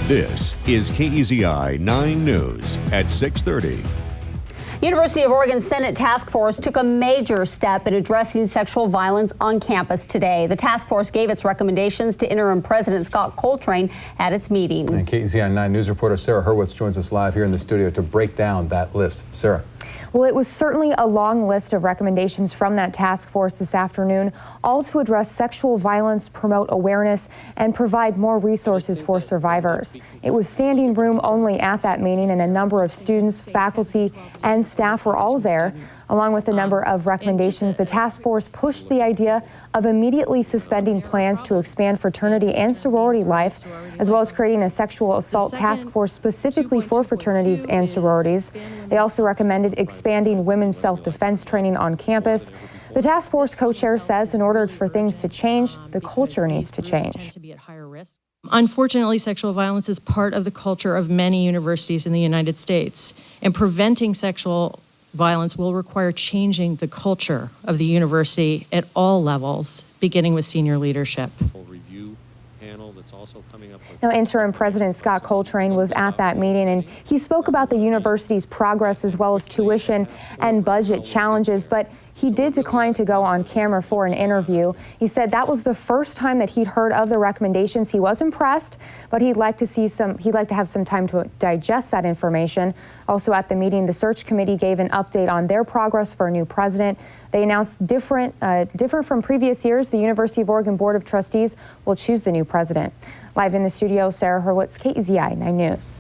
This is KEZI 9 News at 6:30. University of Oregon Senate Task Force took a major step in addressing sexual violence on campus today. The task force gave its recommendations to Interim President Scott Coltrane at its meeting. And KEZI 9 News reporter Sarah Hurwitz joins us live here in the studio to break down that list. Sarah. Well, it was certainly a long list of recommendations from that task force this afternoon, all to address sexual violence, promote awareness, and provide more resources for survivors. It was standing room only at that meeting, and a number of students, faculty, and staff were all there. Along with a number of recommendations, the task force pushed the idea of immediately suspending plans to expand fraternity and sorority life, as well as creating a sexual assault task force specifically for fraternities and sororities. They also recommended expanding women's self-defense training on campus. The task force co-chair says in order for things to change, the culture needs to change. Unfortunately, sexual violence is part of the culture of many universities in the United States, and preventing sexual violence will require changing the culture of the university at all levels, beginning with senior leadership. Now, Interim President Scott Coltrane was at that meeting, and he spoke about the university's progress as well as tuition and budget challenges, but he did decline to go on camera for an interview. He said that was the first time that he'd heard of the recommendations. He was impressed, but he'd like to have some time to digest that information. Also at the meeting, the search committee gave an update on their progress for a new president. They announced different from previous years, the University of Oregon Board of Trustees will choose the new president. Live in the studio, Sarah Hurwitz, KEZI 9 News.